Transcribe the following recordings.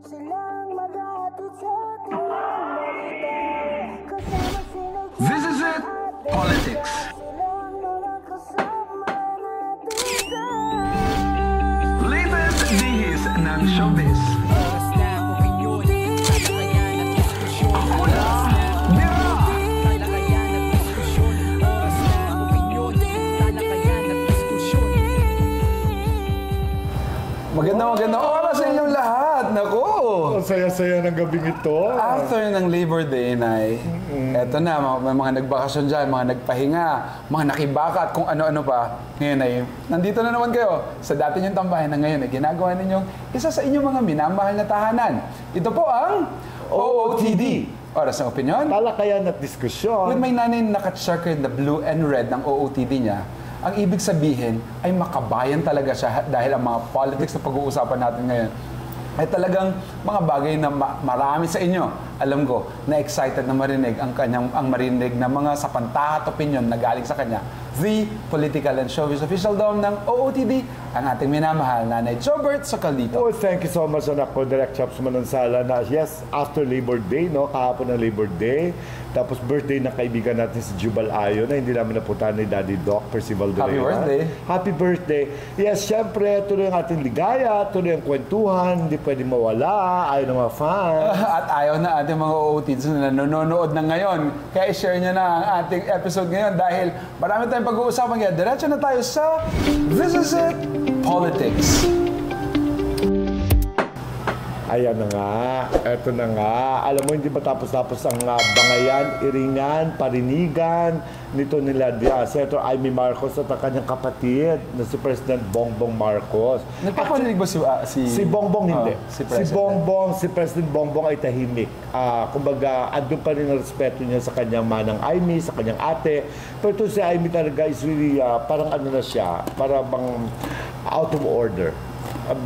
This is it, politics. Latest dihis ng showbiz. Magandang oras sa inyong lahat. Naku! Ang saya-saya ng gabing ito. After ng Labor Day, Nay, eto na, mga nagbakasyon dyan, mga nagpahinga, mga nakibakat, kung ano-ano pa. Ngayon ay, nandito na naman kayo sa dati niyong tambahan na ngayon ay ginagawa ninyong isa sa inyong mga minamahal na tahanan. Ito po ang OOTD. Oras ng opinion. Talakayan at diskusyon. With my nanay naka-circle na blue and red ng OOTD niya, ang ibig sabihin ay makabayan talaga siya dahil ang mga politics na pag-uusapan natin ngayon ay talagang mga bagay na marami sa inyo, alam ko, na excited na marinig ang marinig na mga sapantahat opinion na galing sa kanya. The Political and Showbiz Official Dome ng OOTD, ang ating minamahal Nanay Jobert Socaldito. Oh, thank you so much, anak ko, Direct Chops Manansala, na yes, after Labor Day, no, kahapon ng Labor Day, tapos birthday ng kaibigan natin si Jubal Ayon na hindi namin napuntahan ni Daddy Doc Percival Durera. Happy birthday. Happy birthday. Yes, syempre, tuloy ang ating ligaya, tuloy ang kwentuhan, hindi pwede mawala, ayaw ng mga fans. At ayaw na ating mga OOTDs na nanonood na ngayon. Kaya i-share nyo na ang ating episode ngayon dahil marami tayong pag-uusapan. Kaya diretso na tayo sa This Is It, Politics. Ayan na nga, eto na nga. Alam mo, hindi ba tapos-tapos ang bangayan, iringan, parinigan nito nila Senator Amy Marcos at ang kanyang kapatid na si President Bongbong Marcos. Nagpaparinig ba si Bongbong hindi. Si President Bongbong ay tahimik. Kumbaga, andun pa rin ang respeto niya sa kanyang manang Amy, sa kanyang ate. Pero ito si Amy talaga is really, parang ano na siya, parang out of order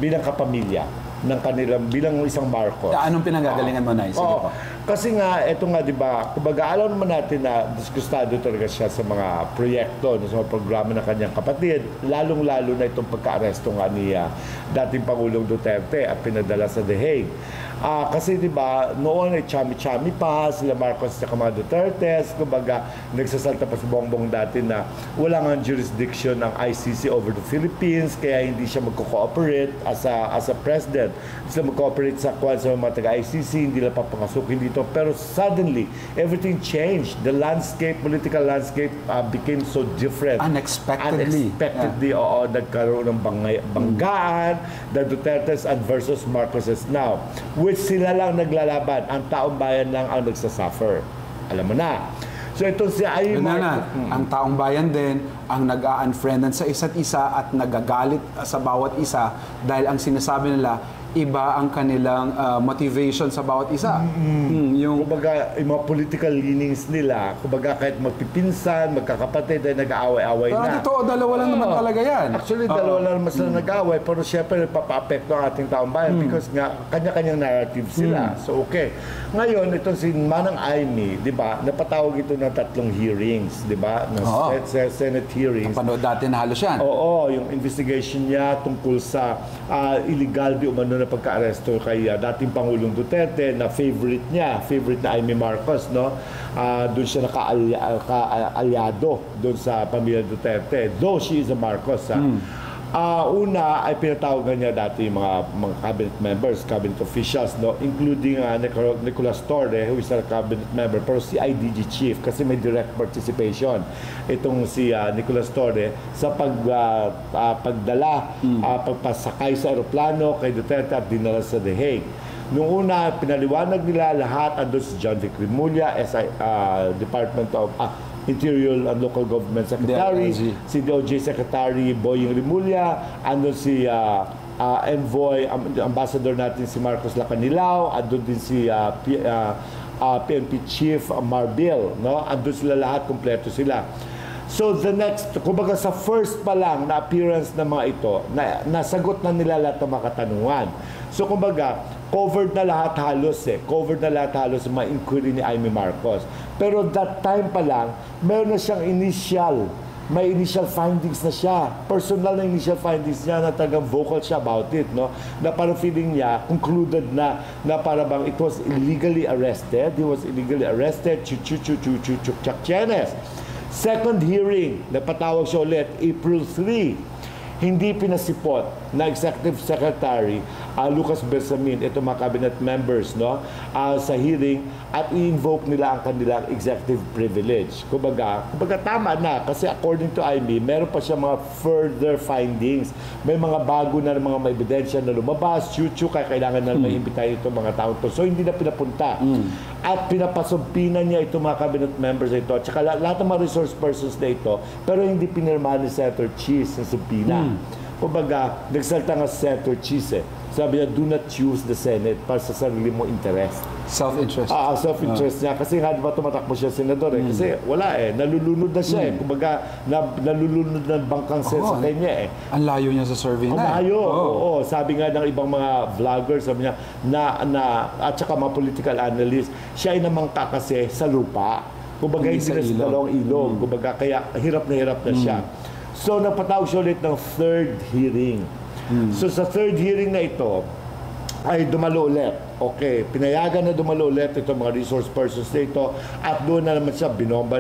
bilang kapamilya ng kanilang bilang isang Marcos. Anong pinanggagalingan mo, Nay? Sige po. Kasi nga, eto nga, di ba, kumbaga, alam naman natin na diskustado talaga siya sa mga proyekto, sa mga programa ng kanyang kapatid, lalong-lalo na itong pagka-aresto nga ni dating Pangulong Duterte at pinadala sa The Hague. Kasi di ba, noon ay chami-chami pa sila Marcos at mga Duterte. Kumbaga, nagsasalta pa si Bongbong dati na wala nga jurisdiction ng ICC over the Philippines, kaya hindi siya magko-cooperate as a president. Hindi siya mag-cooperate sa mga taga-ICC, hindi lang papangasukin dito. Pero suddenly, everything changed. The landscape, political landscape became so different. Unexpectedly. Oo, nagkaroon ng banggaan, the Dutertes and versus Marcoses now. Which sila lang naglalaban. Ang taong bayan lang ang nagsasuffer. Alam mo na. So ito si Amy Ang taong bayan din ang nag-unfriendan sa isa't isa at nagagalit sa bawat isa dahil ang sinasabi nila iba ang kanilang motivation sa bawat isa. Kumbaga, yung mga political leanings nila, kumbaga kahit magpipinsan, magkakapatid, ay nag-aaway-aaway na. Pero totoo, dalawa lang naman talaga yan. Actually, dalawa lang naman sila nag-aaway, pero syempre, nagpapa-apekto ang ating taong bayan because nga, kanya-kanyang narrative sila. So, okay. Ngayon, itong si Manang Amy, di ba, napatawag ito ng 3 hearings, di ba? Senate hearings. Napanood dati na halos yan. Oo, yung investigation niya tungkol sa illegal di umano na pagka-aresto kay dating Pangulong Duterte na favorite na Amy Marcos, no? Doon siya naka-alyado doon sa pamilya Duterte, though she is a Marcos. Una ay pinatawagan niya dati yung mga cabinet members, cabinet officials, no, including Nicolas Torre, who is a cabinet member, pero si IDG chief kasi may direct participation itong si Nicolas Torre sa pagdala, pagpasakay sa aeroplano kay Duterte at dinala sa The Hague. Noong una, pinaliwanag nila lahat, andun si John Vic Rimulya, Department of Interior and Local Government Secretary, si DOJ Secretary Boying Rimulya, andun si Envoy, Ambassador natin si Marcos Lacanilao, andun din si PNP Chief Marbil, no? Andun sila lahat, kompleto sila. So the next, kumbaga sa first pa lang na appearance ng mga ito, nasagot na nila lahat ng mga katanungan. So kumbaga, covered na lahat halos ng mga inquiry ni Amy Marcos. Pero that time pa lang, meron na siyang initial may initial findings na siya. Personal na initial findings niya na talagang vocal siya about it, no? Na parang feeling niya, concluded na para bang it was illegally arrested. He was illegally arrested. Chak-chenes. Second hearing, napatawag siya ulit, April 3. Hindi pinasipot na Executive Secretary Lucas Bersamin, ito mga cabinet members, no, sa hearing at i-invoke nila ang kanilang executive privilege. Kumbaga tama na kasi according to IME, meron pa siya mga further findings. May mga bago na mga may ebidensya na lumabas, kaya kailangan na maimbitahin itong mga tao to. So hindi na pinapunta. At pinapasumpinan niya itong mga cabinet members na ito at saka lahat ng mga resource persons na ito, pero hindi pinirmahan ni Senator Cheese ng sumpina. Kumbaga, nagsalta nga si Senator Cheese Sabi niya, do not use the Senate para sa sarili mong interest. Self-interest. Self-interest niya. Kasi nga, diba tumatakbo siya senador eh. Kasi wala nalulunod na siya eh. Kumbaga, nalulunod na bangkang sa kanya eh. Ang layo niya sa survey na. Ang layo, oo. Sabi nga ng ibang mga vloggers, sabi niya, at saka mga political analysts, siya ay namangka kasi sa lupa. Kumbaga, hindi na sa dalawang ilog. Kumbaga, kaya hirap na siya. So, napatawag siya ulit ng third hearing. So, sa third hearing na ito, ay dumalo ulit. Okay, pinayagan na dumalo ulit itong mga resource persons na ito at doon na naman siya,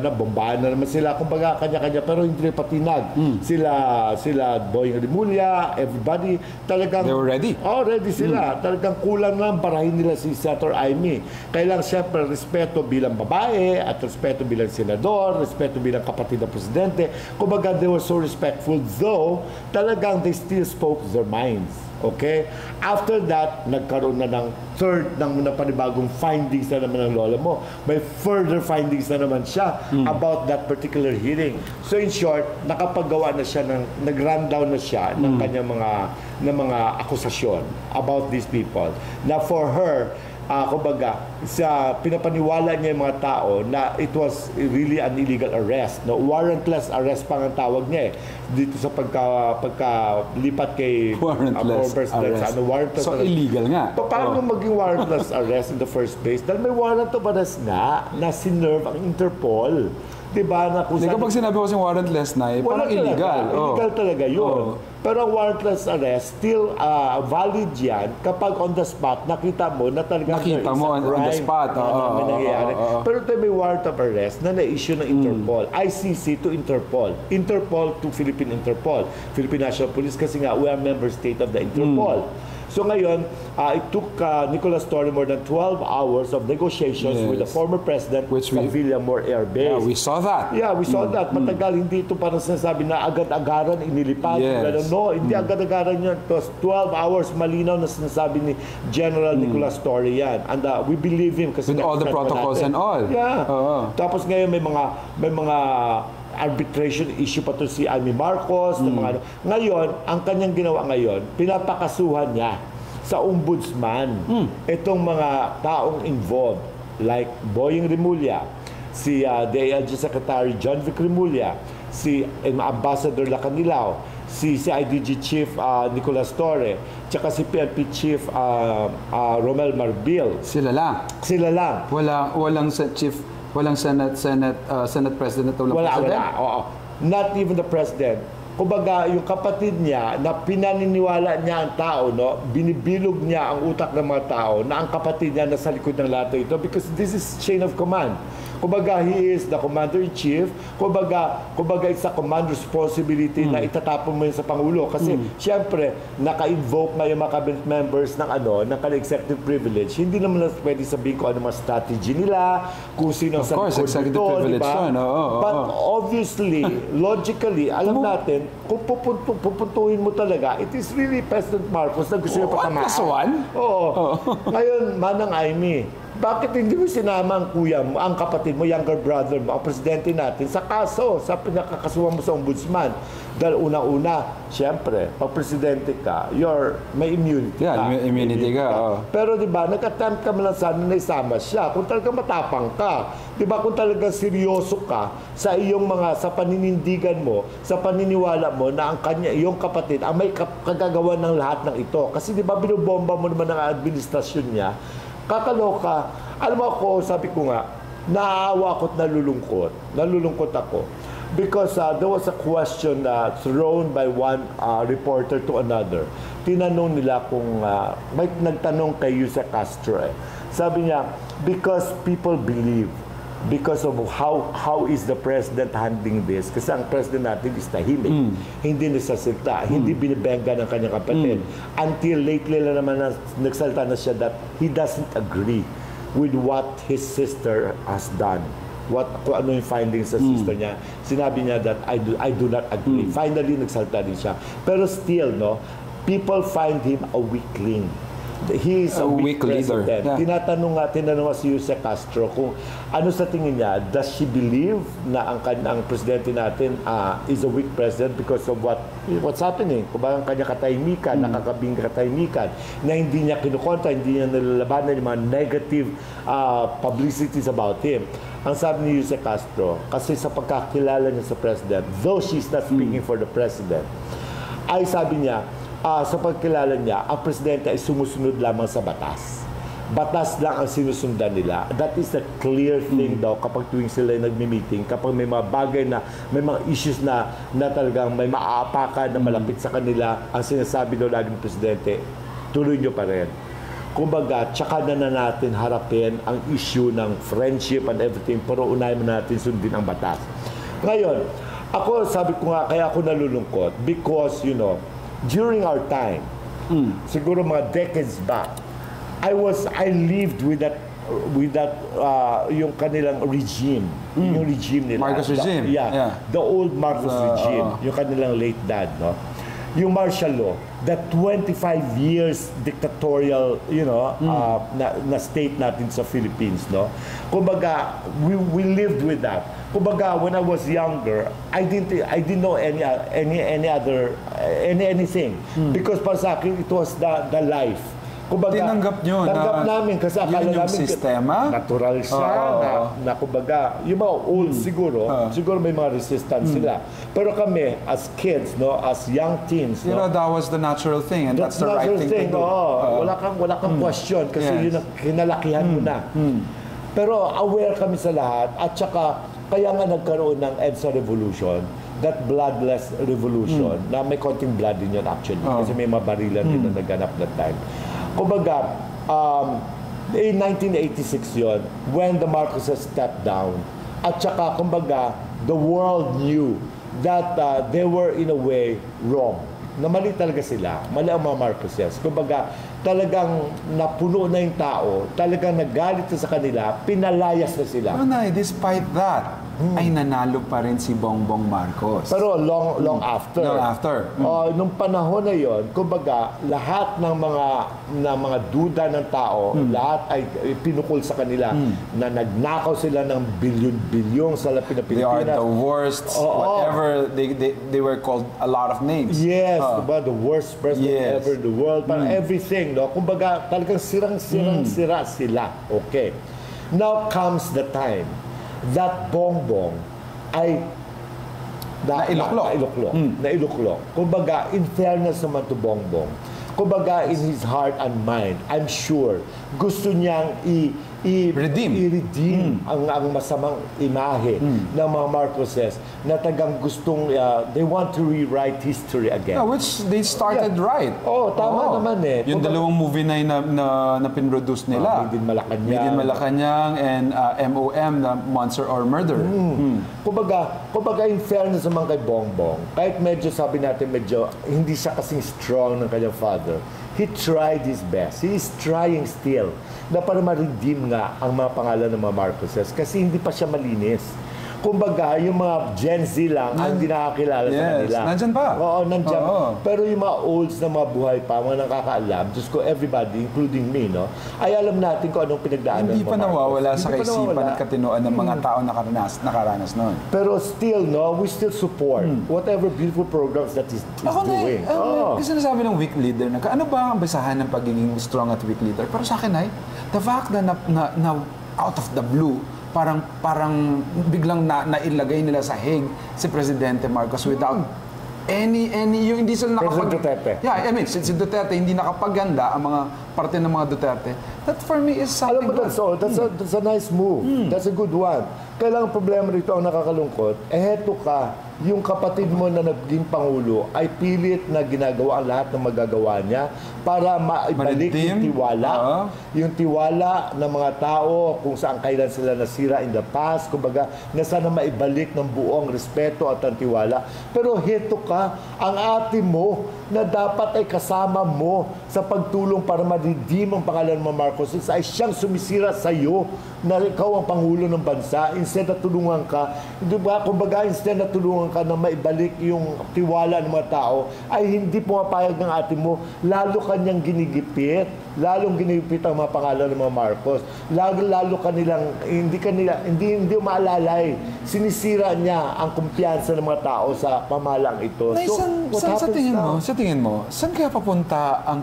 bombahan na naman sila. Kumbaga, kanya-kanya, pero hindi patinag. Sila Boying Rimulya, everybody, talagang... They were ready. Ready sila. Talagang kulang lang parahin nila si Senator Amy. Kailang siyempre, respeto bilang babae at respeto bilang senador, respeto bilang kapatid ng presidente. Kumbaga, they were so respectful, though, talagang they still spoke their minds. Okay? After that, nagkaroon na ng third ng panibagong findings na naman ng lola mo. May further findings na naman siya about that particular hearing. So in short, nakapagawa na siya nag-run down na siya ng kanyang mga akusasyon about these people. Na for her, kumbaga, pinapaniwala niya yung mga tao na it was really an illegal arrest. No? Warrantless arrest pang ang tawag niya eh. Dito sa pagkalipat kay warrantless arrest. Warrantless so arrest. Illegal nga. Paano maging warrantless arrest in the first place? Dahil may warrant of arrest nga na sinerve ang Interpol. Diba na kung kapag sinabi ko kasing warrantless na parang illegal. Illegal talaga yun. Pero ang warrantless arrest, still valid yan kapag on the spot, nakita mo na talagang nakita mo on the spot. May nangyayari. Pero ito may warrant of arrest na na-issue ng Interpol. ICC to Interpol. Interpol to Philippine Interpol. Philippine National Police kasi nga, we are member state of the Interpol. So ngayon, it took Nicolas Torre more than 12 hours of negotiations with the former president sa Villamor Air Base. Yeah, we saw that. Yeah, we saw that. Matagal, hindi ito parang sinasabi na agad-agaran inilipat. No, hindi agad-agaran yun. It was 12 hours, malinaw na sinasabi ni General Nicolas Torre yan. And we believe him. Kasi with all the protocols and all. Yeah. Tapos ngayon may mga arbitration issue pa to si Amy Marcos. Ngayon, ang kanyang ginawa ngayon, pinapakasuhan niya sa ombudsman itong mga taong involved like Boying Rimulya, si DILG Secretary John Vic Rimulya, si Ambassador Lacanilao, si IDG Chief Nicolas Torre, tsaka si PNP Chief Romel Marbil. Sila lang. Walang chief. Walang Senate President at walang President? Wala. Not even the President. Kumbaga, yung kapatid niya na pinaniniwala niya ang tao, no? Binibilog niya ang utak ng mga tao na ang kapatid niya nasa likod ng lahat ito because this is chain of command. Kumbaga, he is the commander-in-chief. Kumbaga, it's a command responsibility na itatapon mo yun sa Pangulo. Kasi, siyempre, naka-invoke nga yung mga cabinet members ng executive privilege. Hindi naman na pwede sabihin kung ano mga strategy nila, kung sino sa likod executive ito, privilege diba? yun. But obviously, logically, alam natin, kung pupuntuhin mo talaga, it is really President Marcos na gusto niya patamaan. Oo. Ngayon, Manang Amy, bakit hindi mo sinama ang kuya mo, ang kapatid mo, younger brother mo, ang presidente natin sa kaso, sa pinakakasuhan mo sa ombudsman? Dahil unang-una, siyempre, pag presidente ka, may immunity ka. Yeah, immunity ka. Pero di ba, nag-attempt ka man lang sana na isama siya. Kung talaga matapang ka, di ba, kung talaga seryoso ka sa iyong sa paninindigan mo, sa paniniwala mo na iyong kapatid ang may kagagawa ng lahat ng ito. Kasi di ba, binubomba mo naman ang administrasyon niya, kakaloka. Alam mo ako, sabi ko nga, naaawa ako at nalulungkot. Nalulungkot ako. Because there was a question thrown by one reporter to another. Tinanong nila kung, may nagtanong kay Jose Castro Sabi niya, because people believe, because of how is the president handling this? Kasi ang president natin is tahimik. Hindi nasasalita, hindi binibenga ng kanyang kapatid. Until lately lang naman nagsalita na siya that he doesn't agree with what his sister has done. Kung ano yung findings sa sister niya. Sinabi niya that I do not agree. Finally, nagsalita din siya. Pero still, no, people find him a weakling. He is a weak president. Yeah. Tinanong si Jose Castro kung ano sa tingin niya, does she believe na ang presidente natin is a weak president because of what's happening? Kung ba ang kanya katahimikan, nakakabing katahimikan, na hindi niya kinukontra, hindi niya nilalabanan yung mga negative publicities about him. Ang sabi ni Jose Castro, kasi sa pagkakilala niya sa president, though she's not speaking for the president, ay sabi niya, sa pagkilala niya, ang presidente ay sumusunod lamang sa batas. Batas lang ang sinusundan nila. That is a clear thing daw kapag tuwing sila nagmi-meeting, kapag may mga bagay na, may mga issues na talagang may maaapakan na malapit sa kanila, ang sinasabi daw lagi ng presidente, tuloy nyo pa rin. Kumbaga, tsaka na natin harapin ang issue ng friendship and everything, pero unahin mo natin sundin ang batas. Ngayon, ako, sabi ko nga, kaya ako nalulungkot because, you know, during our time, siguro mga decades back, I lived with that yung kanilang regime, yung regime nila. Marcos regime. The old Marcos regime, yung kanilang late dad, no? Yung martial law, the 25 years dictatorial, you know, na state natin sa Philippines, no? Kumbaga, we lived with that. Kumbaga, when I was younger, I didn't know anything because para sa akin it was the life. Kumbaga, tinanggap nyo namin kasi akala namin sistema? Natural siya na kumbaga, yung mga old siguro may mga resistance sila. Pero kami, as kids, no, as young teens, you know, that was the natural thing and that's the right thing to do. Wala kang question kasi yun ang kinalakihan mo na. Pero aware kami sa lahat at saka kaya nga nagkaroon ng EDSA Revolution, that bloodless revolution, na may konting blood din yun actually kasi may mabarilan din na naganap that time. Kumbaga, in 1986 yon when the Marcoses stepped down. At saka, kumbaga, the world knew that they were in a way wrong. Na mali talaga sila. Mali ang mga Marcoses. Kumbaga, talagang napuno na yung tao, talagang nagalit na sa kanila, pinalayas na sila. Pero despite that, ay nanalo pa rin si Bongbong Marcos. Pero long after. Long after. Nung panahon na yon, kumbaga, lahat ng mga duda ng tao, lahat ay pinukol sa kanila na nagnakaw sila ng bilyon-bilyon sa Pilipinas. They are the worst, whatever, they were called a lot of names. Yes, diba? The worst president ever in the world. Parang everything, no? Kumbaga, talagang sirang-sira sila. Okay. Now comes the time that Bongbong ay nailuklok. Kumbaga, in fairness naman to Bongbong, kumbaga, in his heart and mind, I'm sure, gusto niyang i-redeem ang masamang imahe ng mga Marcoses na tagang gustong, they want to rewrite history again. Which they started right. Tama naman eh. Yung dalawang movie na pinroduce nila. Made in Malacanang. Made in Malacanang and MOM, the Monster or Murder. Kumbaga, in fairness naman kay Bongbong, kahit medyo sabi natin medyo hindi siya kasing strong ng kanyang father, he tried his best. He is trying still na para ma-redeem nga ang mga pangalan ng mga Marcoses kasi hindi pa siya malinis. Kumbaga, yung mga Gen Z lang ang hindi nakakilala sa kanila. Nandyan pa. Oo, nandyan. Pero yung mga olds na mga buhay pa, mga nakakaalam, just ko everybody, including me, no, ay alam natin kung anong pinagdaanan hindi pa nawawala sa kaisipan at katinoan ng mga tao nakaranas noon. Pero still, no, we still support whatever beautiful programs that is doing. Kasi nasabi ng weak leader, ano ba ang basahan ng pagiging strong at weak leader? Pero sa akin ay, the fact na out of the blue, parang biglang nailagay nila sa Hague si Presidente Marcos without yung hindi sila President Duterte. Yeah, I mean, si Duterte hindi nakapaganda ang mga parte ng mga Duterte. That for me is something Alam mo, good. that's a nice move. That's a good one. Kailangan problema rito ang nakakalungkot, heto ka, yung kapatid mo na naging Pangulo ay pilit na ginagawa ang lahat ng magagawa niya para maibalik yung tiwala. Yung tiwala ng mga tao kung saan kailan sila nasira in the past. Kumbaga, na sana maibalik ng buong respeto at ang tiwala. Pero heto ka, ang ate mo na dapat ay kasama mo sa pagtulong para ma-redeem ang pangalan mo, Marcos, ay siyang sumisira sa iyo na ikaw ang Pangulo ng bansa. Instead na tulungan ka, di ba? Kumbaga, instead na tulungan ka na maibalik yung tiwala ng mga tao, ay hindi pumapayag ng ate mo, lalo kanyang ginigipit. Lalong ginigipit ang mga pangalan ng mga Marcos. Lalo kanilang, hindi maalalay. Sinisira niya ang kumpiyansa ng mga tao sa pamahalang ito. Sa tingin mo, saan kaya papunta ang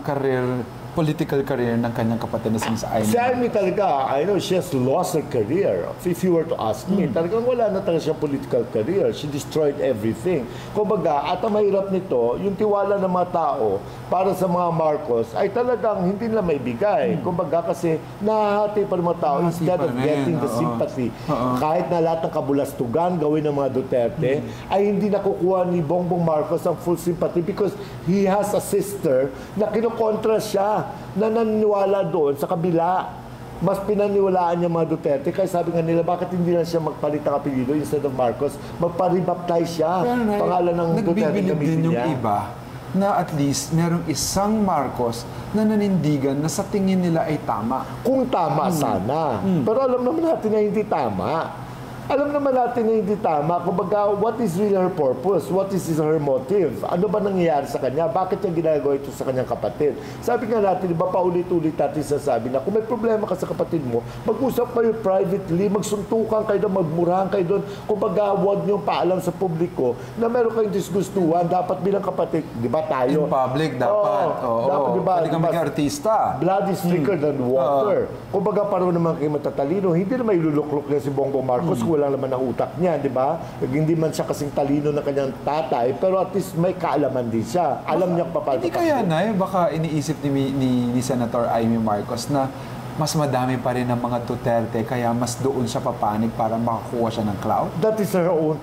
political career ng kanyang kapatid na si Amy? Si Amy talaga, I know she has lost her career. If you were to ask me, talagang wala na talaga siyang political career. She destroyed everything. Kumbaga, at ang mahirap nito, yung tiwala ng mga tao para sa mga Marcos ay talagang hindi nila maibigay. Kumbaga, kasi nahahati pa ng mga tao instead of getting the sympathy. Kahit na lahat ng kabulastugan gawin ng mga Duterte, ay hindi nakukuha ni Bongbong Marcos ang full sympathy because he has a sister na kinukontra siya na naniniwala doon sa kabila. Mas pinaniwalaan niya mga Duterte kaya sabi nga nila, bakit hindi lang siya magpalit ng apelido instead of Marcos, magpa-rebaptize siya. Pangalan ng Duterte nagbibilib gamitin din yung niya. iba na at least merong isang Marcos na nanindigan na sa tingin nila ay tama. Kung tama sana. Pero alam naman natin na hindi tama. Alam naman natin na hindi tama. Kumbaga, what is really her purpose? What is her motive? Ano ba nangyayari sa kanya? Bakit niya ginagawa ito sa kanyang kapatid? Sabi nga natin, di ba, paulit-ulit natin sasabi na kung may problema ka sa kapatid mo, mag-usap kayo privately, magsuntukan kayo doon, magmurahan kayo doon. Kumbaga, huwag niyong paalam sa publiko na meron kayong disgustuhan. Dapat bilang kapatid, di ba tayo? In public, dapat. Dapat, di ba? Pwede kang maging artista. Blood is thicker than water. Kumbaga, paano naman kayo matatalino? Hindi na may luluklok niya si Bongbong Marcos wala naman ang utak niya, di ba? Hindi man siya kasing talino ng kanyang tatay, pero at least may kaalaman din siya. Alam niya kung paano. Hindi kaya na baka iniisip ni Senator Amy Marcos na mas madami pa rin ang mga Duterte kaya mas doon siya papanig para makakuha siya ng clout? That is her own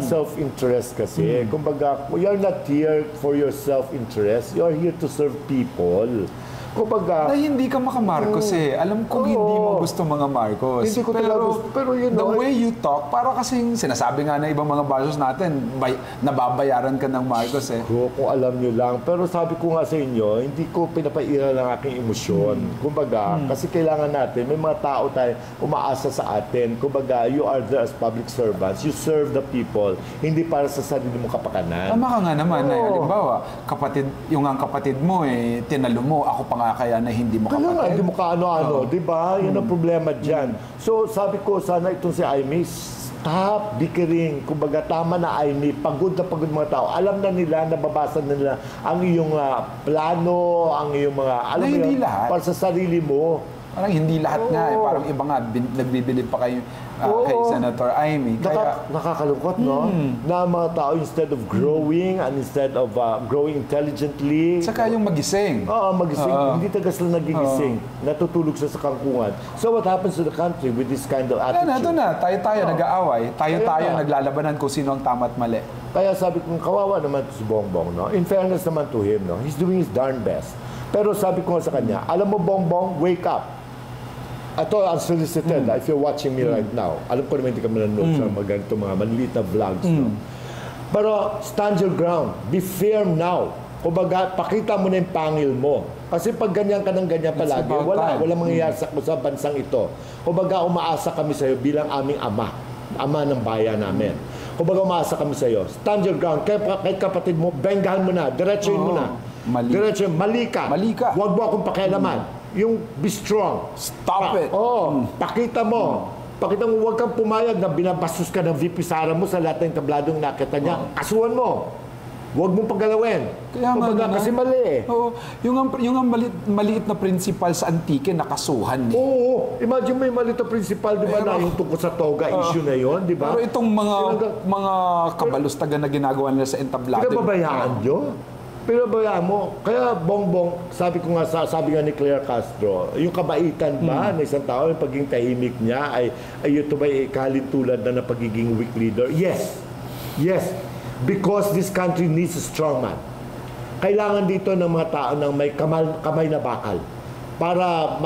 self-interest kasi. Kumbaga, you're not here for your self-interest. You're here to serve people. Kumbaga, na hindi ka maka-Marcos Alam kong hindi mo gusto mga Marcos. Hindi ko talaga gusto. Pero you know, the way you talk, para kasing sinasabi nga na ibang mga bashers natin, nababayaran ka ng Marcos Kung alam nyo lang. Pero sabi ko nga sa inyo, hindi ko pinapaira ng aking emosyon. Kumbaga, kasi kailangan natin, may mga tao tayo umaasa sa atin. Kumbaga, you are there as public servants. You serve the people. Hindi para sa sarili mo kapakanan. Tama ka nga naman. Halimbawa, yung ang kapatid mo, tinalo mo, ako pa nga kaya na hindi mo Kaya nga, kapatid. hindi mo kaano-ano, di ba? Yan ang problema dyan. So, sabi ko, sana itong si Amy, stop bickering. Kumbaga, tama na Amy, pagod na pagod mga tao. Alam na nila, nababasa na nila ang iyong plano, ang iyong mga, alam mo hindi yun, lahat. para sa sarili mo. Parang hindi lahat nga Parang iba nga, nagbibilib pa kayo kay Senator Amy. Nakakalungkot, no? Na mga tao, instead of growing and instead of growing intelligently, Saka yung magising. magising. Hindi talaga sila nagigising. Natutulog sila sa kangkungan. So what happens to the country with this kind of attitude? Ito na, tayo nag-aaway. Tayo naglalabanan kung sino ang tama at mali. Kaya sabi ko, kawawa naman si Bongbong, no? In fairness naman to him, no? He's doing his darn best. Pero sabi ko sa kanya, alam mo Bongbong, wake up. Ito, unsolicited, if you're watching me right now, alam ko naman hindi ka mananood sa mga ganito, mga maliliit na vlogs. No? Pero stand your ground. Be firm now. Kumbaga, pakita mo na yung pangil mo. Kasi pag ganyan ka ng ganyan palagi, wala mangyayari sa bansang ito. Kumbaga, umaasa kami sa iyo bilang aming ama ng bayan namin. Kumbaga, umaasa kami sa iyo. Stand your ground. Kay kapatid mo, benggahan mo na. Diretsuhin mo na. Mali ka. Huwag mo akong pakialaman. Yung be strong. Stop it. Pakita mo. Huwag kang pumayag na binabastos ka ng VP Sara mo sa lahat ng tabladong nakita niya. Kasuhan mo. Huwag mong paggalawin. Kaya nga, Kumbaga, ano, kasi mali eh. Oo, yung ang maliit na principal sa Antique, nakasuhan eh. Oo, imagine mo yung maliit na principal, di ba, na yung tungkol sa toga issue na yon, di ba? Pero itong mga kabalustagan na ginagawa nila sa entablado. Pinababayaan nyo. Pinababayaan mo. Kaya bongbong, sabi ko nga, sabi nga ni Claire Castro, yung kabaitan ba na isang tao, yung pagiging tahimik niya, ay ito ba kalintulad na pagiging weak leader? Yes. Yes. Because this country needs a strong man. Kailangan dito ng mga tao ng may kamay na bakal. Para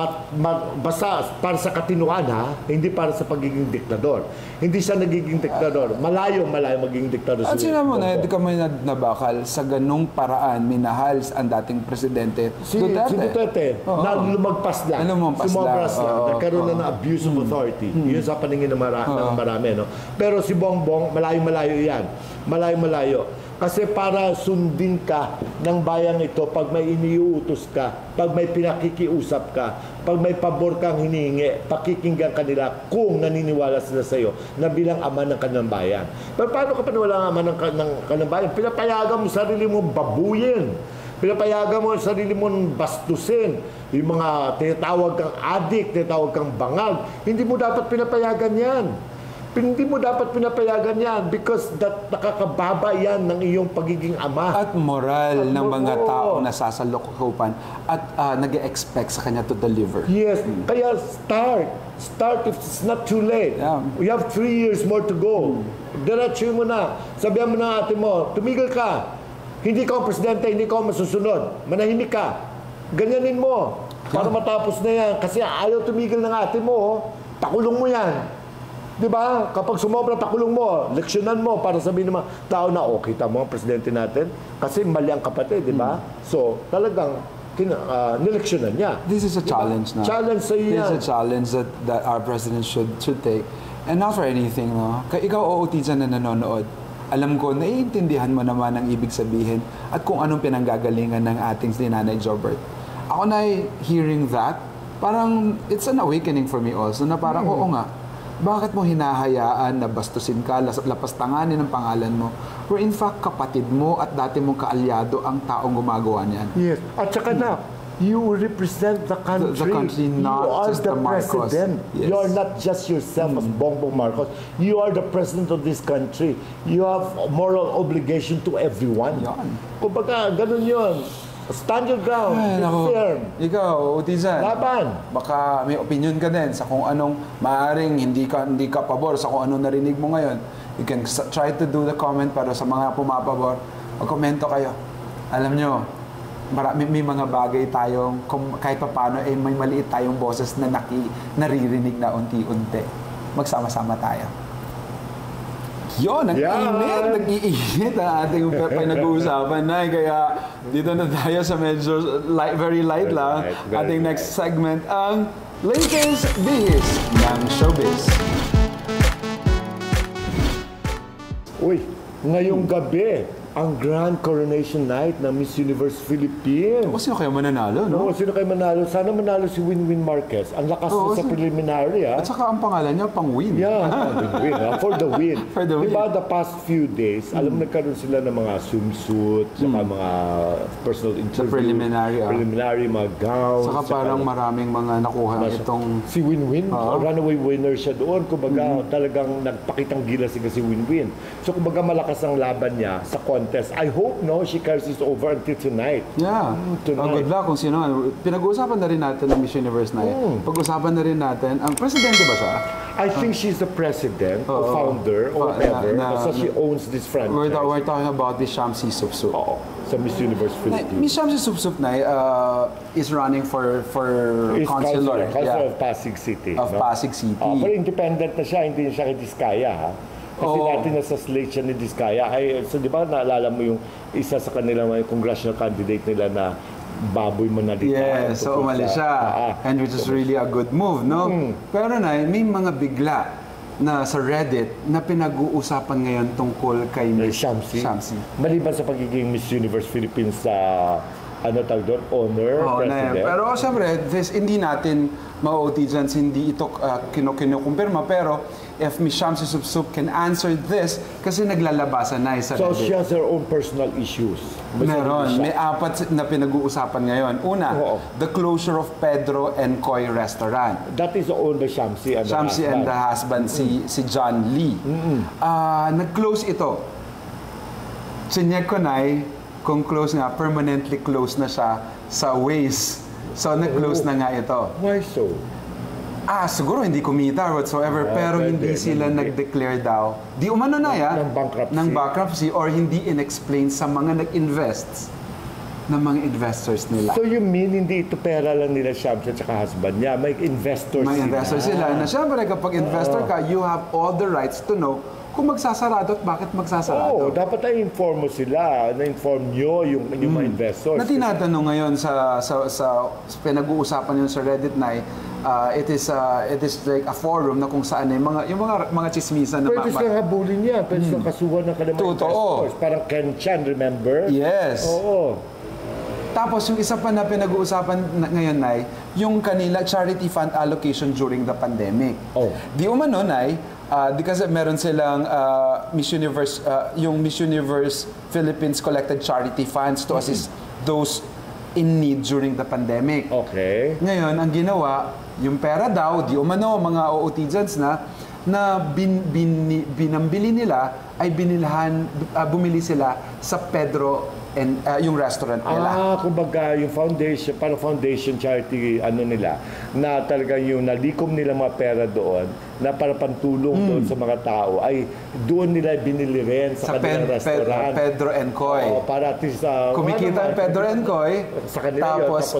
basta para sa katinuan hindi para sa pagiging diktador. Hindi siya nagiging diktador. Malayo magiging diktador. At sinabi mo na, hindi ka may nabakal sa ganung paraan, minahal ang dating presidente Si Duterte, na lumagpas lang. Sumobras lang. Nagkaroon na ng abuse of authority. Yun sa paningin ng marami. No? Pero si Bongbong, malayo-malayo yan. Malayo-malayo. Kasi para sundin ka ng bayang ito pag may iniuutos ka, pag may pinakikiusap ka, pag may pabor kang hinihingi, pakikinggan kanila kung naniniwala sila sa iyo na bilang ama ng kanilang bayan. Pero paano ka paniwala ng ama ng kanilang bayan? Pinapayagan mo sarili mong babuyin. Pinapayagan mo sarili mong bastusin. Yung mga tinatawag kang adik, tinatawag kang bangag. Hindi mo dapat pinapayagan yan. Hindi mo dapat pinapayagan yan because nakakababa yan ng iyong pagiging ama. At moral ng mga tao na sasalukupan at nag-expect sa kanya to deliver. Yes. Kaya start if it's not too late. Yeah. We have 3 years more to go. Diretsuhin mo na. Sabihan mo na ate mo, tumigil ka. Hindi ka ang presidente, hindi ka ang masusunod. Manahimik ka. Ganyanin mo. Para matapos na yan. Kasi ayaw tumigil ng ate mo, pakulong mo yan. Di ba? Kapag sumobra, pakulong mo, leksyonan mo para sabihin ng mga tao na, kita mo ang presidente natin kasi mali ang kapatid, di ba? So, talagang nileksyonan niya. This is a challenge na. Challenge sa iyo. This is a challenge that our president should take. And not for anything, no? Ikaw, OOTisan na nanonood, alam ko, naiintindihan mo naman ang ibig sabihin at kung anong pinanggagalingan ng ating si Nanay Jobert. Ako na hearing that, parang it's an awakening for me also, na parang, oo nga, bakit mo hinahayaan na bastusin ka, lapastanganin ang pangalan mo, where in fact kapatid mo at dati mong kaalyado ang taong gumagawa niyan? Yes. At saka na, you represent the country. The country, not just the Marcos. President. Yes. You are not just yourself as Bongbong Marcos. You are the president of this country. You have moral obligation to everyone. Yan. Kumbaga, ganun yun. Stand your ground. Ay, Be naku. firm. Ikaw, Utizan. Laban. Baka may opinion ka din sa kung anong maaaring hindi ka pabor sa kung anong narinig mo ngayon. You can try to do the comment para sa mga pumapabor. Magkomento kayo. Alam nyo, may mga bagay tayong, kahit pa paano, may maliit tayong boses na naririnig na unti-unti. Magsama-sama tayo. Yun, ang init, nag-iinit ang ating pinag-uusapan na. Kaya dito na tayo sa medyo very light lang. Ating next segment, ang latest bihis ng showbiz. Uy, ngayong gabi, ang Grand Coronation Night ng Miss Universe Philippines. Sino kayo mananalo, no? No, sino kayo manalo? Sana manalo si Winwin Marquez. Ang lakas niya sa preliminary, At saka ang pangalan niya, pang-win. Yeah, win, for the win. For the win. Diba, the past few days, alam mo, nagkaroon sila ng mga swimsuit, saka mga personal interview. Preliminary, mga gowns. Saka parang maraming mga nakuha itong... Si Winwin, runaway winner siya doon. Kumbaga, talagang nagpakitang gilas si Winwin. So, kumbaga, malakas ang laban niya sa contest. I hope, she carries this over until tonight. Yeah. Tonight. Good luck kung sino. Pinag-uusapan na rin natin ang Miss Universe na yan. Pag-usapan na rin natin, ang presidente ba siya? I think she's the president or founder or whatever. Basta she owns this franchise. We're talking about the Shamsi Supsup. Oo. Sa Miss Universe Philippines. Miss Shamsi Supsup na is running for councilor. Councilor of Pasig City. Of Pasig City. Pero independent na siya, hindi siya kay Diskaya, ha? Kasi natin nasa slate siya ni Diskaya. So, di ba, naalala mo yung isa sa kanilang congressional candidate nila na baboy mo na dito. Yes, so umalis siya. And which is really a good move, no? Pero may mga bigla na sa Reddit na pinag-uusapan ngayon tungkol kay Miss Shamsi. Shamsi. Maliban sa pagiging Miss Universe Philippines sa ano tawag doon, honor Oo, president. Pero siyempre, hindi natin ma-OT dyan, hindi ito kinukumpirma. Pero if Ms. Shamsi Supsup can answer this, kasi naglalabasan na sa So Reddit. she has her own personal issues. Meron. May 4 na pinag-uusapan ngayon. Una, Oo. the closure of Pedro and Koy Restaurant. That is owned by Shamsi and Shamsi and the husband, si John Lee. Nag-close ito. Chinyek ko na kung close nga, permanently close na siya sa Waze. So, nag-close na nga ito. Why so? Siguro hindi kumita whatsoever, pero pwede, hindi sila hindi. nag-declare daw. Di umano na Ng bankruptcy. ng bankruptcy or hindi in-explain sa mga nag-invest ng mga investors nila. So you mean hindi ito pera lang nila Shamsi at saka husband niya? May investors May investors sila na syempre kapag investor ka, you have all the rights to know kung magsasarado at bakit magsasarado. Oo, dapat ay inform mo sila, na-inform nyo yung mga investors. Na tinatanong ngayon sa pinag-uusapan yun sa Reddit na it is like a forum na kung saan yung mga chismisan na Pwede silang habulin yan, pwede silang kasuhan ng kanilang Totoo. investors. Parang Ken Chan, remember? Yes. Oo. Tapos yung isa pa na pinag-uusapan ngayon, Nay, yung kanila charity fund allocation during the pandemic. Oh. Di umano, Nay, di kasi meron silang Miss Universe, yung Miss Universe Philippines collected charity funds to assist those in need during the pandemic. Okay. Ngayon, ang ginawa, yung pera daw, di umano, mga OOTians na binambili nila ay bumili sila sa Pedro and yung restaurant nila. Kumbaga yung foundation, parang foundation charity nila, na talagang yung nalikom nila mga pera doon, na para pantulong doon sa mga tao, ay doon nila binili rin sa kanilang restaurant. Pedro and Koy. Para at least, Kumikita ang Pedro and Koy, sa kanila yun, tapos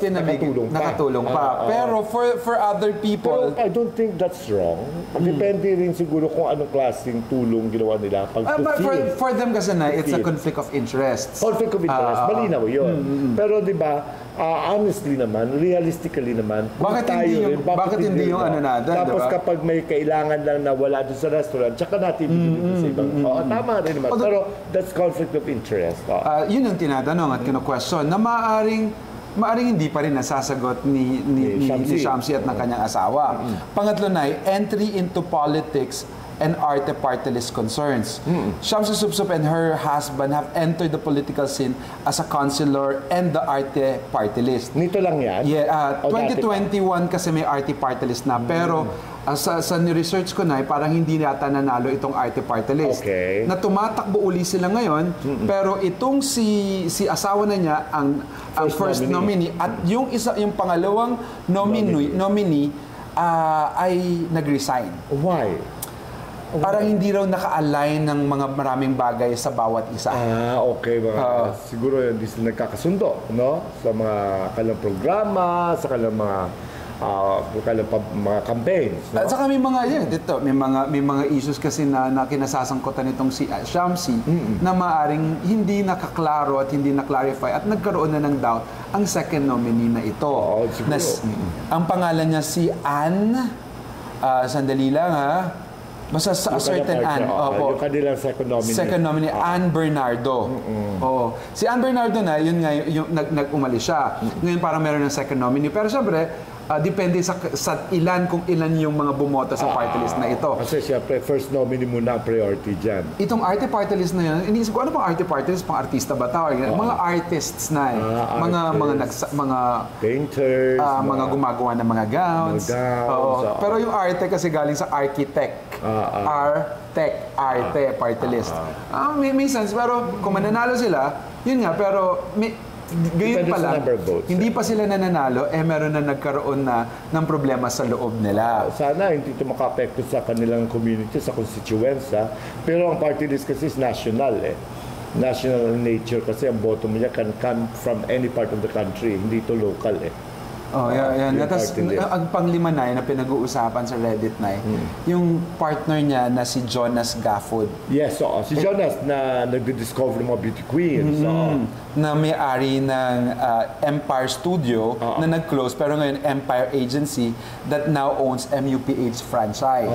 nakatulong pa. Pero for other people, Pero I don't think that's wrong. Depende rin siguro kung anong klaseng tulong ginawa nila. Pag but for them kasi na, it's a conflict of interest. conflict of interest, malinaw yun. Pero di ba, honestly naman, realistically naman, kung Bakit tayo hindi yung- rin, bakit hindi yung no? ano natin, Tapos di ba? kapag may kailangan lang na wala doon sa restaurant, tsaka natin bibili sa ibang. Tama rin naman. Pero that's conflict of interest. Yun ang tinatanong at kino-question na maaring hindi pa rin nasasagot ni Shamsi at ng kanyang asawa. Pangatlo na, entry into politics and Arte party list concerns. Shamsi Supsup and her husband have entered the political scene as a councilor and the Arte party list. Nito lang yan? Yeah, O dati pa? 2021 kasi may Arte party list na, pero sa ni-research ko na, parang hindi yata nanalo itong Arte party list. Okay. Na tumatakbo uli sila ngayon, pero itong si asawa na niya ang first nominee at yung pangalawang nominee ay nag-resign. Why? Parang hindi raw naka-align ng mga maraming bagay sa bawat isa. Okay. Siguro hindi sila nagkakasundo, no? Sa mga kanilang programa, sa kanilang mga campaigns. No? At saka may mga issues kasi na kinasasangkutan nitong si Shamsi na maaring hindi nakaklaro at hindi na-clarify at nagkaroon na ng doubt ang second nominee na ito. Oo, siguro. Ang pangalan niya si Anne, sandali lang ha, basta a certain Anne. Yung kanilang second nominee. Second nominee, Anne Bernardo. Oo. Si Anne Bernardo na, yun nga, yung nag-umalis siya. Ngayon parang meron ng second nominee. Pero syempre, depende sa kung ilan yung mga bumoto sa party list na ito. Kasi siyempre, first nominee muna ang priority dyan. Itong Arte party list na yun, iniisip ko, ano pang Arte party list? Pang artista ba tawag? Mga artists na mga Painters. mga gumagawa ng mga gowns. Oo. Pero yung arte kasi galing sa architect. Arte party list. May sense. Pero kung mananalo sila, yun nga, pero gayon Depende pa sa lang, number of votes. hindi pa sila nananalo, meron na nagkaroon ng problema sa loob nila. Sana hindi ito maka-apekto sa kanilang community, sa constituency. Pero ang party list kasi is national National in nature kasi ang boto niya can come from any part of the country, hindi ito local Yan. Yung Tapos, party list. ang panglima na na pinag-uusapan sa Reddit na yung partner niya na si Jonas Gafford. Yes, si Jonas na nagdi-discover ng mga beauty queens. Na may-ari ng Empire Studio na nag-close pero ngayon Empire Agency that now owns MUPH franchise.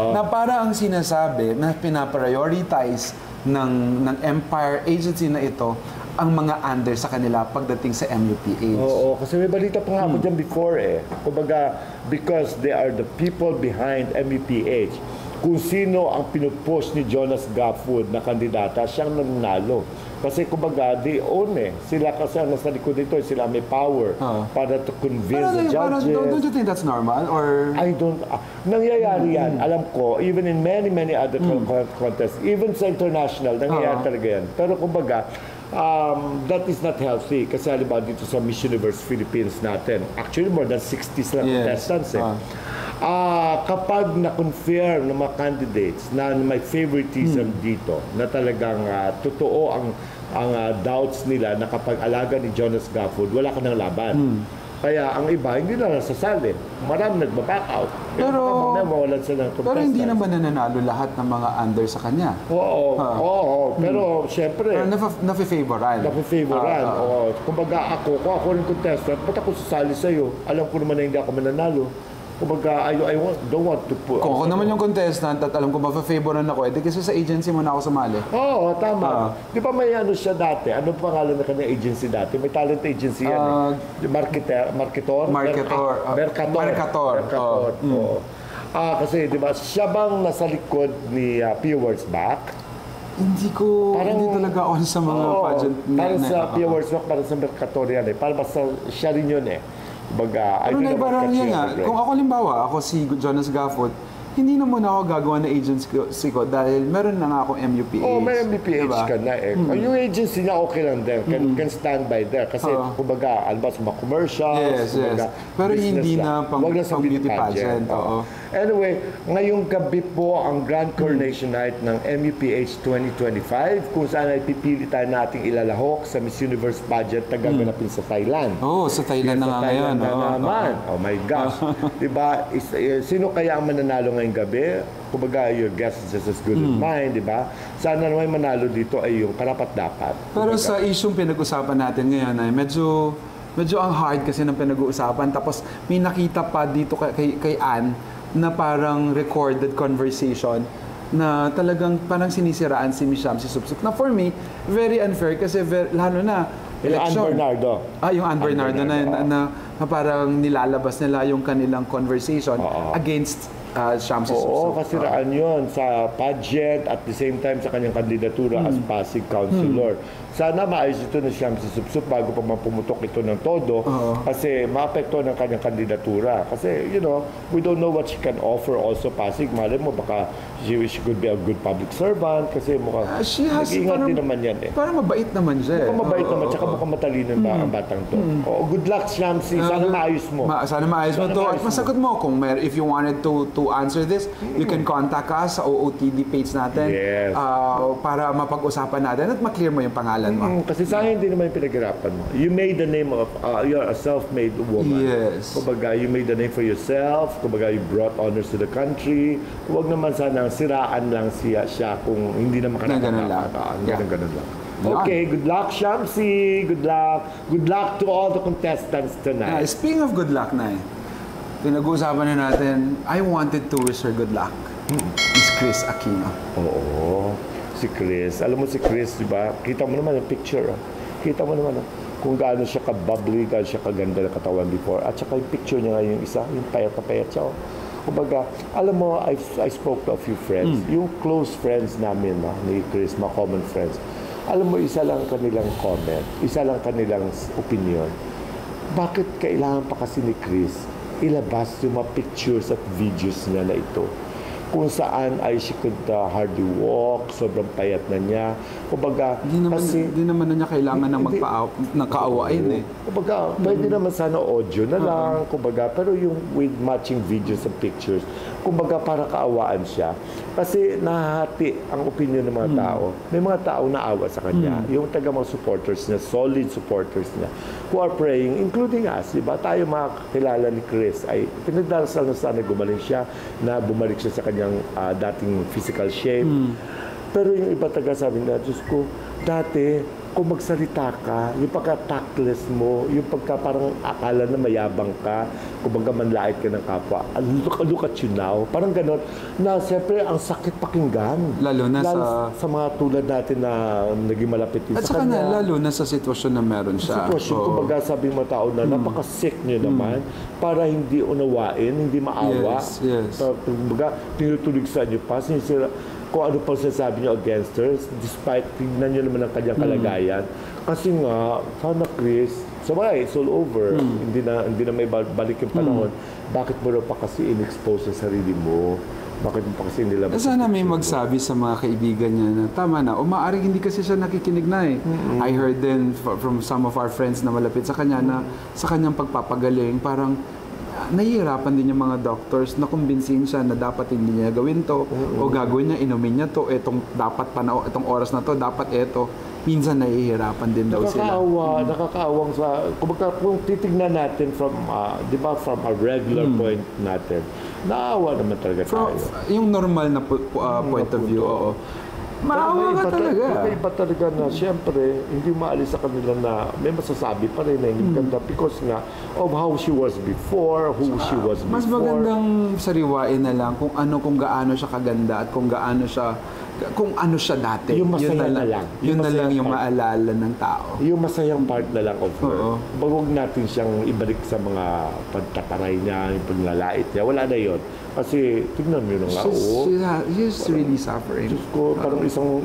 Na para ang sinasabi na pinaprioritize ng Empire Agency na ito ang mga under sa kanila pagdating sa MUPH. Oo, kasi may balita pa nga ako dyan before eh. Kumbaga, because they are the people behind MUPH, kung sino ang pinupush ni Jonas Garfield na kandidata, siyang nanalo. Kasi kumbaga, they own eh. Sila kasi ang nasa likod dito, sila may power para to convince the judges. Don't you think that's normal? Or I don't, nangyayari yan. Alam ko, even in many other contests, even sa international, nangyayari talaga yan. Pero kumbaga, that is not healthy. Kasi halimbawa dito sa Miss Universe Philippines natin, actually more than 60s lang contestants eh. Kapag na-confirm ng mga candidates na may favoritism dito, na talagang totoo ang doubts nila na kapag alaga ni Jonas Garfield, wala ka ng laban. Kaya ang iba, hindi na nasasali. Marami nagbaback out. Pero Pero hindi naman nananalo lahat ng mga under sa kanya. Oo. Pero siyempre, Nafe-favoran. napifavoran. Kumbaga kung ako rin contestant, ba't ako sasali sa'yo? Alam ko naman na hindi ako mananalo. Kumbaga, don't want to put... Kung ako naman yung contestant at alam ko mafe-favoran ako, edi kasi sa agency mo na ako sumali. Oo, tama. Di ba may ano siya dati? Ano pangalan na kanyang agency dati? May talent agency yan eh. Mercator. Oo. Kasi di ba, siya bang nasa likod ni Pia Wurzbach? Hindi talaga on sa mga pageant. Parang sa Pia Wurzbach, parang sa Mercator yan eh. Parang basta siya rin yun eh. Pero naibarang niya nga, kung ako limbawa, ako si Jonas Garfield, hindi na muna ako gagawa ng agency ko dahil meron na nga akong MUPH. May MUPH ka na eh. Yung agency niya okay lang din. Can stand by there. Kasi kumbaga, albas mga commercials. Yes. Pero hindi na pang beauty pageant. Anyway, ngayong gabi po ang Grand Coronation Night ng MUPH 2025 kung saan ay pipili tayo nating ilalahok sa Miss Universe pageant na gaganapin sa Thailand. Sa Thailand na nga ngayon. Oh my gosh. Diba? Sino kaya ang mananalo ngayong gabi? Kumbaga, your guess is just as good as mine, di ba? Sana naman manalo dito ay yung karapat-dapat. Pero sa isyong pinag-usapan natin ngayon ay medyo ang hard kasi ng pinag-uusapan. Tapos may nakita pa dito kay Ann na parang recorded conversation na talagang parang sinisiraan si Miss Shamsi Supsup. Na for me, very unfair kasi lalo na election. Yung Ann Bernardo. Yung Ann Bernardo na parang nilalabas nila yung kanilang conversation against Shamsi Supsup. Kasiraan yun sa pageant at the same time sa kanyang kandidatura as Pasig Councilor. Sana maayos ito ng Shamsi Supsup bago pa mapumutok ito ng todo kasi maapekto ng kanyang kandidatura. Kasi, we don't know what she can offer also Pasig. Malay mo, baka she could be a good public servant kasi mukhang nag-iingat din naman yan eh. Parang mabait naman siya eh. Mukhang mabait naman, tsaka mukhang matalino ang batang to. Good luck, Shamsi. Sana maayos mo. Sana maayos mo to. At masagot mo kung if you wanted to answer this, you can contact us sa OOTD page natin para mapag-usapan natin at maklear mo yung pangalan mo. Kasi sa akin, hindi naman yung pinaghirapan mo. You made the name of, you're a self-made woman. Yes. Kumbaga, you made the name for yourself. Kumbaga, you brought honors to the country. Huwag naman sana siraan lang siya kung hindi naman ganun lang. Ganun lang. Okay, good luck, Shamsi. Good luck. Good luck to all the contestants tonight. Speaking of good luck, Nay, pinag-uusapan na natin, I wanted to wish her good luck. Miss Chris Aquino. Oo, si Chris. Alam mo si Chris, di ba? Kita mo naman yung picture. Kita mo naman kung gaano siya ka-bubbly, gaano siya kaganda na katawan before. At saka yung picture niya nga yung isa, yung payat na payat siya. Kumbaga, alam mo, I spoke to a few friends. Yung close friends namin ni Chris, mga common friends. Alam mo, isa lang kanilang comment, isa lang kanilang opinion. Bakit kailangan pa kasi ni Chris ilabas yung mga pictures at videos niya na ito? Kung saan ay she could hardly walk, sobrang payat na niya. Kumbaga, Hindi naman na niya kailangan ng kaawain eh. Kumbaga, pwede naman sana audio na lang. Kumbaga, pero yung with matching videos and pictures, kumbaga para kaawaan siya. Kasi nahahati ang opinion ng mga tao. May mga tao na awa sa kanya. Yung taga mga supporters niya, solid supporters niya, who are praying, including us, diba? Tayo mga kakilala ni Chris ay pinagdarasal na sana gumaling siya, na bumalik siya sa kanyang dating physical shape. Pero yung iba taga sabi na, Diyos ko, dati kung magsalita ka, yung pagka-tactless mo, yung pagka parang akala na mayabang ka, kumbaga manlait ka ng kapwa, look at you now, parang ganon, na siyempre ang sakit pakinggan. Lalo na sa mga tulad natin na naging malapit din At sa saka kanya. lalo na sa sitwasyon na meron siya. Sitwasyon, Oo. kumbaga sabi ng mga tao na napaka-sick niyo naman para hindi unawain, hindi maawa. Yes. Kumbaga, tinutulig sa inyo pa, sinisira, kung ano pang sinasabi niyo against her, despite tignan niyo naman ang kanyang kalagayan. Kasi nga, sana Chris, sabay, it's all over. Hindi na may balik yung panahon. Bakit mo pa kasi in-expose sa sarili mo? Bakit mo pa kasi nilabas? Sana may magsabi sa mga kaibigan niya na tama na, o maaaring hindi kasi siya nakikinig na eh. I heard din from some of our friends na malapit sa kanya na sa kanyang pagpapagaling, parang nahihirapan din yung mga doctors na kumbinsin siya na dapat hindi niya gawin to o gagawin niya, inumin niya to, itong dapat itong oras na to, dapat ito. Minsan nahihirapan din daw sila. Nakakaawang sa, kung titignan natin from, di ba, from a regular point natin, naawa naman talaga tayo. Yung normal na point of view, oo. Maawa ka talaga. Iba talaga na, siyempre, hindi maalis sa kanila na may masasabi pa rin na hindi ganda because nga of how she was before, who she was before. Mas magandang sariwain na lang kung gaano siya kaganda at kung ano siya dati. Yung masaya na lang. Yun na lang yung maalala ng tao. Yung masayang part na lang of her. Oo. Huwag natin siyang ibalik sa mga pagtataray niya, yung paglalait niya. Wala na yun. Kasi, tignan mo yun nga, She's really suffering. Diyos ko, parang isang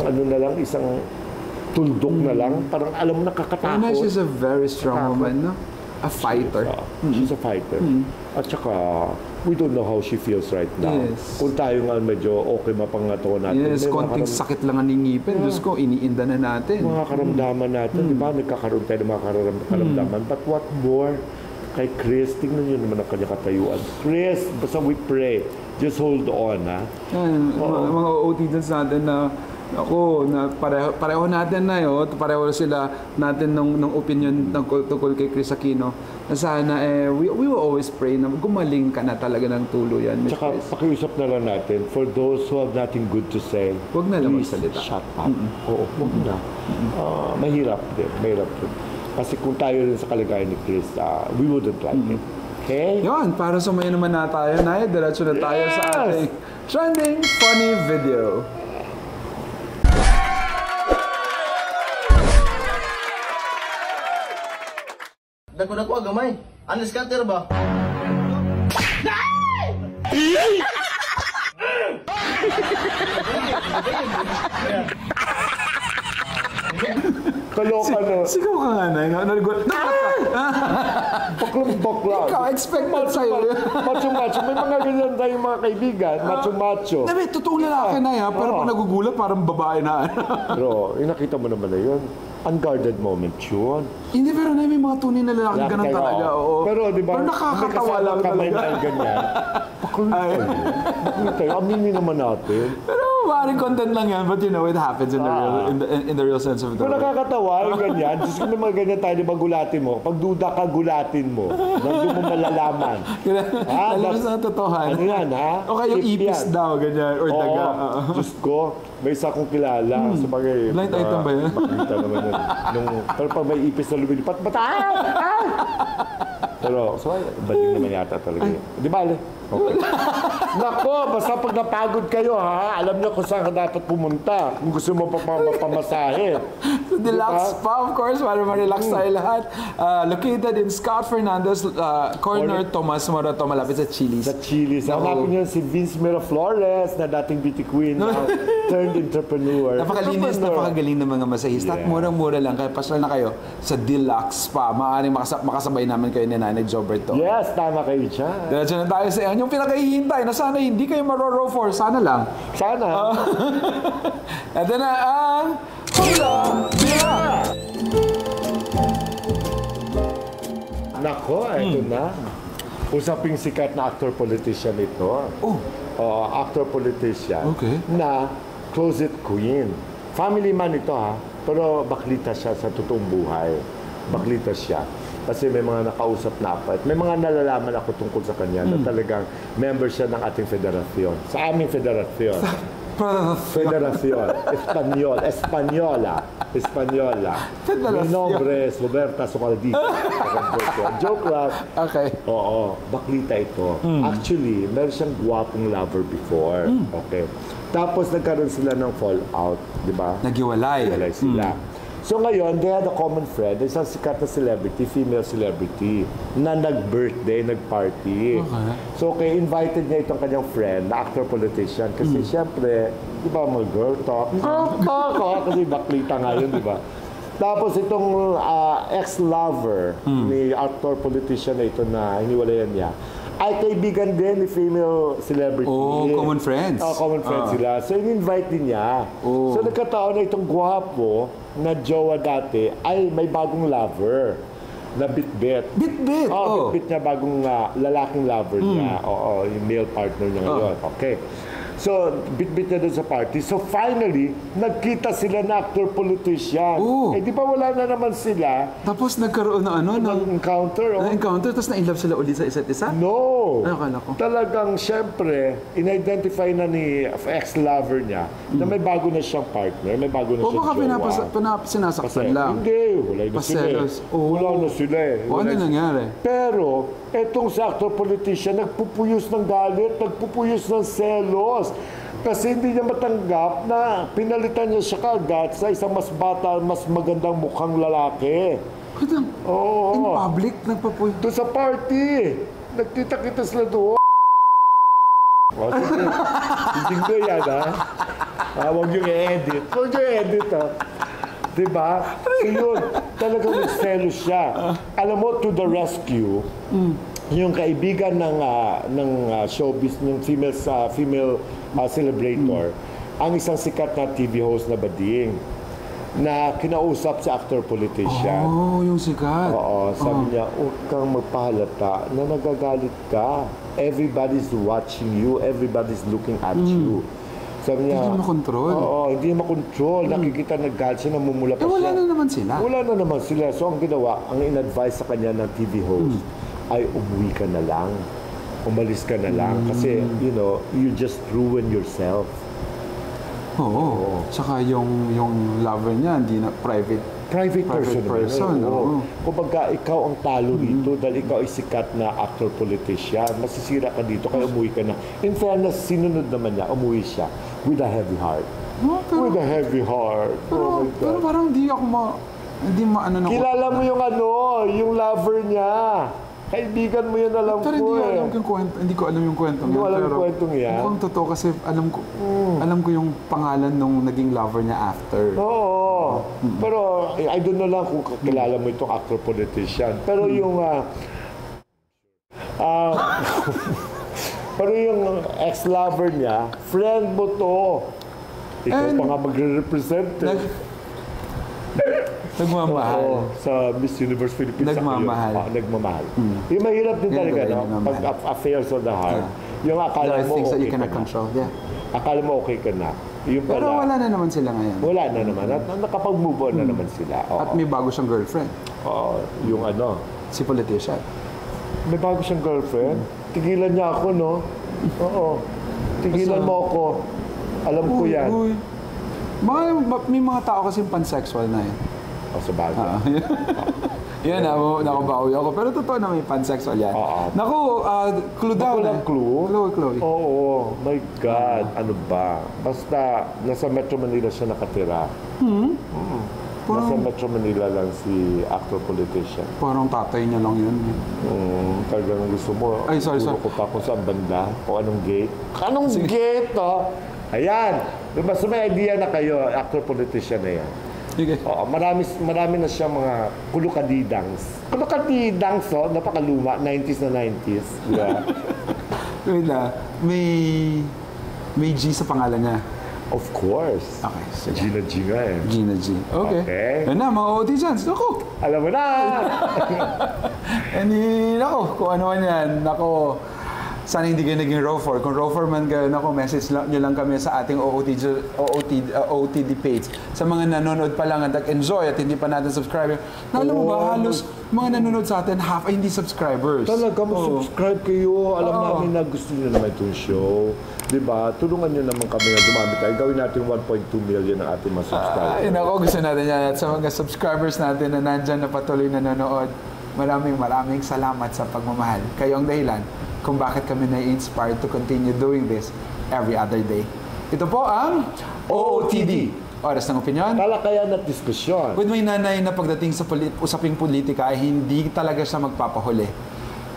ano na lang, isang tuldok na lang. Parang alam mo, nakakatakot. And she's a very strong woman, no? A fighter. She's a fighter. At saka, we don't know how she feels right now. Yes. Kung tayo nga medyo okay mapangatawan natin. Yes, konting sakit lang ang ngipin. Diyos ko, iniinda na natin. Mga karamdaman natin, di ba? Nagkakaroon tayo ng mga karamdaman. But what more? Kay Chris, tingnan nyo naman ang kanyang katayuan. Chris, basta we pray. Just hold on, ha? Yan, mga OOTs natin na pareho natin na yun, pareho sila natin ng opinion tungkol kay Chris Aquino na sana we will always pray na gumaling ka na talaga ng tuluyan. Tsaka pakiusap na lang natin, for those who have nothing good to say, huwag na lang please magsalita. shut up. Oo, huwag na. Mahirap din. Kasi kung tayo rin sa kalagayan ni Chris, we wouldn't like it. Okay? Yun, para sumayin naman na tayo na diretso na tayo sa ating trending funny video. Dako-dako gamay. Ano scatter ba? Kaloka no. Sigaw ka nga na. Bakla. Ikaw, expected sa'yo. Macho-macho. May mga ganyan tayong mga kaibigan. Macho-macho. Nabi, totoong lalaki na yan. Pero pag nagugulat, parang babae na. Bro, nakita mo naman na yun. Unguarded moment yun. Hindi, pero na may mga tunay na lalaki ganun talaga. Oo. Pero di ba, pero nakakatawa lang kamay talaga. na ganyan. Bakit tayo? Aminin naman natin. Pero maaaring content lang yan, but you know, it happens in the real sense of the Kung word. nakakatawa, yung ganyan, just kung may mga ganyan tayo, di ba gulatin mo? Pag duda ka, gulatin mo. Nandun mo malalaman. Alam mo sa totohan. Ano yan, ha? O kaya yung Tip ipis yan. daw, ganyan, or daga. Diyos ko, may isa kong kilala. Sa bagay, Blind item ba yun? Makita naman yun. Pero pag may ipis na lumilipat, Pero, so, bading naman yata talaga yun. Di ba, Ale? Okay. Nako, basta pag napagod kayo, ha? Alam niyo kung saan ka dapat pumunta. Kung gusto mo pamasahe. So, Deluxe Spa, of course, para ma-relax tayo lahat. Located in Scott Fernandez Corner, Tomas Morato, malapit sa Chili's. Sa Chili's. Hanapin niyo si Vince Miraflores, na dating beauty queen, now turned entrepreneur. Napakalinis, napakagaling ng mga masahista. At murang-mura lang. Kaya pasal na kayo sa Deluxe Spa. Maaaring makasabay namin kayo ni Nanay Joberto. Yes, tama kayo dyan. Diretso na tayo sa yan. Yung pinakahihintay na sana hindi kayo maroro for. Sana lang. Sana. Ito na ang Hula Bila! Nako, ito na. Usaping sikat na actor-politician ito. Actor-politician Okay. na closet queen. Family man ito, ha. Pero baklita siya sa totoong buhay. Baklita siya. Kasi may mga nakausap na ako. At may mga nalalaman ako tungkol sa kanya na talagang member siya ng ating federasyon. Sa aming federasyon. Federación. Española. Mi nombre es Roberta Socaldito. Joke lang. Okay. Oo, baklita ito. Actually, meron siyang gwapong lover before. Okay. Tapos nagkaroon sila ng fallout, di ba? Naghiwalay. Wala sila. So ngayon, they had a common friend, isang sikat na celebrity, female celebrity, na nag-birthday, nag-party. Okay. So kaya invited niya itong kanyang friend, na actor-politician, kasi syempre, di ba, mga girl talk, kasi baklita nga yun, di ba? Tapos itong ex-lover ni actor-politician na ito na hiniwalayan niya, ay kaibigan din ni female celebrity. Oh, common friends. Oh, common friends sila. So, in-invite din niya. Oh. So, nagkataon na itong gwapo na jowa dati ay may bagong lover na bit-bit. Bit-bit? Oh, bit-bit niya bagong lalaking lover niya. Oo, yung male partner niya ngayon. Okay. So, bit-bit niya doon sa party. So, finally, nagkita sila na actor-politician. Oh. Eh, di ba wala na naman sila? Tapos nagkaroon na ano, ng Encounter, encounter, tapos na-inlove sila ulit sa isa't isa? No! Ano akala ko? Talagang, syempre, in-identify na ni ex-lover niya na may bago na siyang partner, may bago na O siyang baka sinasaktan lang? Hindi, wala na sila eh. Paselos. Oh. Wala na sila eh. O ano nangyari? Pero, etong sa actor-politician, nagpupuyos ng galit, nagpupuyos ng selos. Kasi hindi niya matanggap na pinalitan niya siya kaagad sa isang mas bata, mas magandang mukhang lalaki. Kadang, Oo. in public, nagpapuy. Doon sa party. Nagkita-kita sila doon. Hindi ko yan, ha? Huwag yung i-edit. Huwag yung i-edit, ha? Diba? So yun, talagang nagselo siya. Alam mo, to the rescue, yung kaibigan ng showbiz, ng female celebrator, ang isang sikat na TV host na bading, na kinausap sa actor-politician. Oh, yung sikat. Oo, sabi niya, huwag kang magpahalata na nagagalit ka. Everybody's watching you, everybody's looking at you. Sabi niya, Hindi makontrol. Oo, hindi makontrol. Nakikita naggalit siya, namumula pa wala siya. na naman sila. Wala na naman sila. So ang ginawa, ang in-advise sa kanya ng TV host, ay umuwi ka na lang. Umalis ka na lang. Kasi, you know, you just ruin yourself. Oo. Tsaka yung lover niya, hindi na private. Private person. Oo. Kumbaga, ikaw ang talo dito dahil ikaw ay sikat na actor-politician. Masisira ka dito, kaya umuwi ka na. In fairness, sinunod naman niya, umuwi siya with a heavy heart. No, With a heavy heart. Oh my pero God. parang hindi ako hindi maano na. Kilala mo yung yung lover niya. Kaibigan mo yun, alam Pero ko hindi ko eh. alam yung kwento. Hindi ko alam yung kwentong Hindi mo alam yung pero kwentong yan? mukhang totoo kasi alam ko yung pangalan nung naging lover niya after. Oo. Pero I don't know lang kung kilala mo itong actor-politician. Pero yung pero yung ex-lover niya, friend mo to. Ikaw And pa nga magre-represent eh. Nagmamahal. Oo, sa Miss Universe Philippines. Nagmamahal. Nagmamahal. Yung mahirap din Yan talaga, talaga, no? nagmamahal. Pag affairs of the heart. Yung akala There are mo things that okay you ka cannot na. control. Yeah. Akala mo okay ka na. Yung Pero pala, wala na naman sila ngayon. wala na naman. At nakapag-move on na naman sila. Oo. At may bago siyang girlfriend. Oo, yung ano. Si politician. May bago siyang girlfriend. Tigilan niya ako, no? Oo. Tigilan mo ako. Alam ko yan. Uy. May mga tao kasi pansexual na yun. O, sa bagay. Yan, nakubawi ako. Pero totoo na may pansexual yan. Oo. Naku, clue daw Walang clue? Chloe. Oo, my God. Ano ba? Basta, nasa Metro Manila siya nakatira. Nasa Metro Manila lang si actor-politician. Parang tatay niya lang yun. Talagang gusto mo. Ay, sorry. Turo ko pa kung saan banda o anong gate. Anong gate, oh? Ayan. Basta may idea na kayo, actor-politician na yan. Sige. Oo, marami na siyang mga kulukadidangs. Kulukadidangs, oh, napakaluma, 90s na 90s. Yeah. Wait na, may G sa pangalan niya. Of course. Okay, sige. Gina G nga eh. Gina G. Okay. Okay. Yan na, mga auditions. Naku! Alam mo na! Naku, kung ano man yan. Naku. Sana hindi kayo naging row 4. Kung row 4 man kayo, message nyo lang kami sa ating OOTD page. Sa mga nanonood pa lang at nag-enjoy at hindi pa natin subscriber. Alam mo ba, halos mga nanonood sa atin, half ay hindi subscribers. Talaga, mag-subscribe kayo. Alam namin na gusto nyo naman itong show. Diba? Tulungan nyo naman kami na dumami tayo. Gawin natin 1.2 million ang ating mga subscribers. Ay, nako, gusto natin yan. At sa mga subscribers natin na nandyan na patuloy nanonood, maraming salamat sa pagmamahal. Kayo ang dahilan kung bakit kami na-inspired to continue doing this every other day. Ito po ang OOTD. Oras ng opinyon. Talakayan at diskusyon. With my nanay na pagdating sa usaping politika ay hindi talaga siya magpapahuli.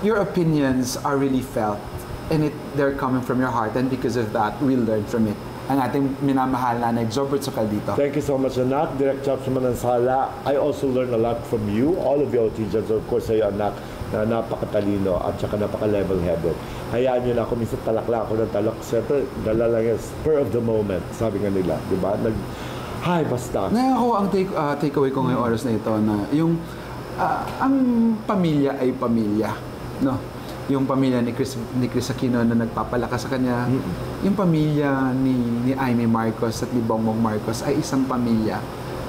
Your opinions are really felt and they're coming from your heart, and because of that, we learn from it. Ang ating minamahal na Jobert Sokal dito. Thank you so much, anak. Direct Chops Manansala. I also learn a lot from you, all of your teachers. Of course, sa'yo, anak, na napakatalino at saka napaka-level-headed. Hayaan nyo na ako, minsan talak lang ako ng talak. Siyempre, dala lang yan, spur of the moment, sabi nga nila. Diba? Hi, basta. Ngayon ako, ang takeaway ko ngayong oras na ito, na yung, ang pamilya ay pamilya. No? Yung pamilya ni Chris Aquino na nagpapalakas sa kanya, yung pamilya ni Amy Marcos at ni Bongbong Marcos ay isang pamilya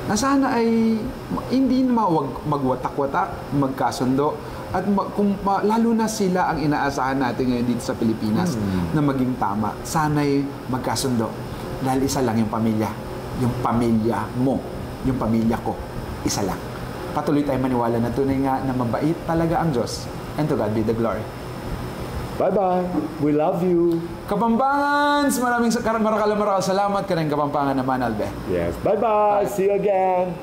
na sana ay hindi na magwatak-watak, magkasundo, at lalo na sila ang inaasahan natin ngayon dito sa Pilipinas na maging tama. Sana'y magkasundo dahil isa lang yung pamilya. Yung pamilya mo, yung pamilya ko, isa lang. Patuloy tayo maniwala na tunay nga na mabait talaga ang Diyos, and to God be the glory. Bye-bye. We love you. Kapampangan! Maraming marakal salamat ka rin, Kapampangan naman, Albe. Yes. Bye-bye. See you again.